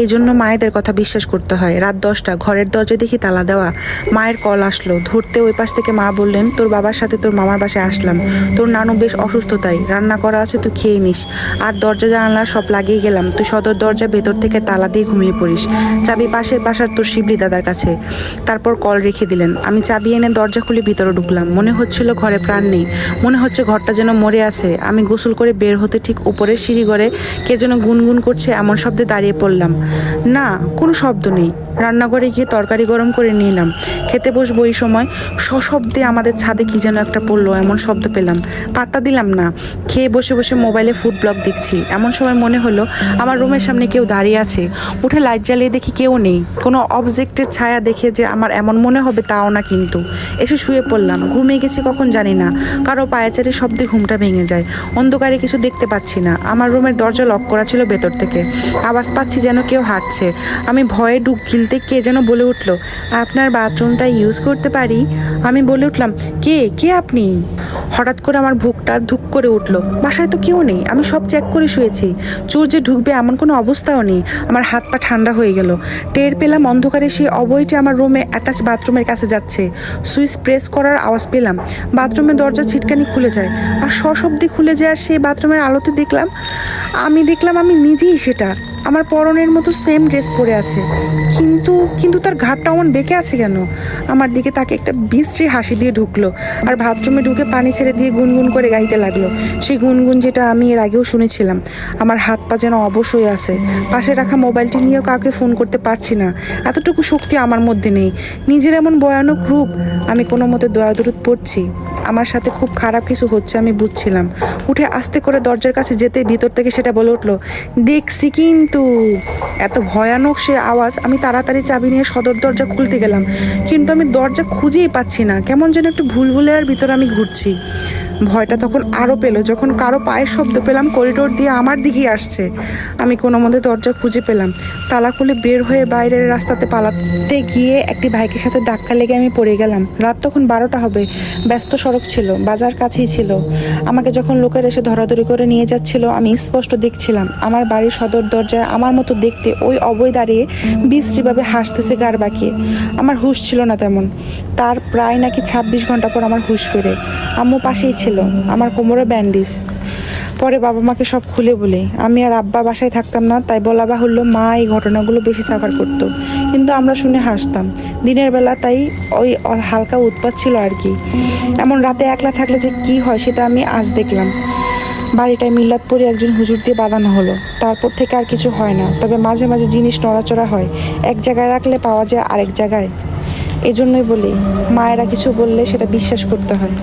এই জন্য মায়েদের কথা বিশ্বাস করতে হয়। রাত 10টা, ঘরের দরজা দেখি তালা দেওয়া। মায়ের কল আসলো, ধরতে ওই পাশ থেকে মা বললেন, তোর বাবার সাথে তোর মামার বাসায় আসলাম, তোর নানু বেশ অসুস্থ, তাই রান্না করা আছে, তুই খেয়ে নিস। আর দরজা জানালা সব লাগিয়ে গেলাম, তুই সদর দরজা ভেতর থেকে তালা দিয়ে ঘুমিয়ে পড়িস, চাবি পাশের বাসার তোর শিবলি দাদার কাছে। তারপর কল রেখে দিলেন। আমি চাবি এনে দরজা খুলে ভিতরে ঢুকলাম। মনে হচ্ছিল ঘরে প্রাণ নেই, মনে হচ্ছে ঘরটা যেন মরে আছে। আমি গোসল করে বের হতে ঠিক উপরের সিঁড়ি ঘরে কে যেন গুনগুন করছে এমন শব্দে দাঁড়িয়ে পড়লাম। না, কোনো শব্দ নেই। রান্নাঘরে গিয়ে তরকারি গরম করে নিলাম, খেতে বসবো। এই সময় সশব্দে আমাদের ছাদে কি যেন একটা পড়লো, এমন শব্দ পেলাম। পাত্তা দিলাম না, খেয়ে বসে বসে মোবাইলে ফুড ব্লগ দেখছি। এমন সময় মনে হলো আমার রুমের সামনে কেউ দাঁড়িয়ে আছে। উঠে লাইট জ্বালিয়ে দেখি কেউ নেই। কোনো অবজেক্টের ছায়া দেখে যে আমার এমন মনে হবে তাও না, কিন্তু এসে শুয়ে পড়লাম। ঘুমিয়ে গেছি কখন জানি না, কারো পায়েচারি শব্দে ঘুমটা ভেঙে যায়। অন্ধকারে কিছু দেখতে পাচ্ছি না। আমার রুমের দরজা লক করা ছিল ভেতর থেকে। আওয়াজ পাচ্ছি যেন কেউ হাঁটছে। আমি ভয়ে ঢুক গিলতে কে যেন বলে উঠলো, আপনার বাথরুমটা ইউজ করতে পারি? আমি বলে উঠলাম, কে কে আপনি? হঠাৎ করে আমার বুকটা ধুক করে উঠলো। বাসায় তো কেউ নেই, আমি সব চেক করে শুয়েছি। চোর যে ঢুকবে এমন কোনো অবস্থাও নেই। আমার হাত পা ঠান্ডা হয়ে গেল। টের পেলাম অন্ধকারে সেই অবয়টি আমার রুমে অ্যাটাচ বাথরুমের কাছে যাচ্ছে। সুইচ প্রেস করার আওয়াজ পেলাম। বাথরুমের দরজা ছিটকানি খুলে যায়, আর সশব্দে খুলে যায়। আর সেই বাথরুমের আলোতে দেখলাম আমি নিজেই সেটা। আমার পরনের মতো সেম ড্রেস পরে আছে, কিন্তু তার ঘাটটা অমন বেঁকে আছে কেন? আমার দিকে তাকে একটা বিশ্রী হাসি দিয়ে ঢুকলো, আর বাথরুমে ঢুকে পানি ছেড়ে দিয়ে গুনগুন করে গাইতে লাগলো। সেই গুনগুন যেটা আমি এর আগেও শুনেছিলাম। আমার হাত পা যেন অবশ হয়ে আছে। পাশে রাখা মোবাইলটি নিয়েও কাউকে ফোন করতে পারছি না, এতটুকু শক্তি আমার মধ্যে নেই। নিজের এমন ভয়ানক রূপ। আমি কোনো মতে দয়াদরদ পড়ছি। আমার সাথে খুব খারাপ কিছু হচ্ছে আমি বুঝছিলাম। উঠে আস্তে করে দরজার কাছে যেতে ভিতর থেকে সেটা বলে উঠলো, দেখছি কিন্তু। এত ভয়ানক সে আওয়াজ। আমি তাড়াতাড়ি চাবি নিয়ে সদর দরজা খুলতে গেলাম, কিন্তু আমি দরজা খুঁজেই পাচ্ছি না। কেমন যেন একটু ভুলভুলাইয়ার ভিতর আমি ঘুরছি। ভয়টা তখন আরও পেলো যখন কারো পায়ের শব্দ পেলাম করিডোর দিয়ে আমার দিকেই আসছে। আমি কোনো মতে দরজা খুঁজে পেলাম। তালা খুলে বের হয়ে বাইরের রাস্তাতে পালাতে গিয়ে একটি বাইকের সাথে ধাক্কা লেগে আমি পড়ে গেলাম। রাত তখন 12টা হবে। ব্যস্ত সড়ক ছিল, বাজার কাছেই ছিল। আমাকে যখন লোকের এসে ধরাধরি করে নিয়ে যাচ্ছিল, আমি স্পষ্ট দেখছিলাম আমার বাড়ির সদর দরজায় আমার মতো দেখতে ওই অবৈ দাঁড়িয়ে বিশ্রীভাবে হাসতেছে গাড় বাঁকিয়ে। আমার হুঁশ ছিল না তেমন। তার প্রায় নাকি 26 ঘন্টা পর আমার হুঁশ ফেরে। আম্মু পাশেই ছিল, আমার কোমরে ব্যান্ডেজ। পরে বাবা মাকে সব খুলে বলে। আমি আর আব্বা বাসায় থাকতাম না, তাই বলা বাহুল্য মা এই ঘটনাগুলো বেশি সাফার করতো, কিন্তু আমরা শুনে হাসতাম। দিনের বেলা তাই ওই হালকা উৎপাত ছিল আর কি। এমন রাতে একলা থাকলে যে কি হয় সেটা আমি আজ দেখলাম। বাড়িটায় মিল্লাতপুরে একজন হুজুর দিয়ে বাঁধানো হলো। তারপর থেকে আর কিছু হয় না, তবে মাঝে মাঝে জিনিস নড়াচড়া হয়। এক জায়গায় রাখলে পাওয়া যায় আরেক জায়গায়। এজন্যই বলি, মায়েরা কিছু বললে সেটা বিশ্বাস করতে হয়।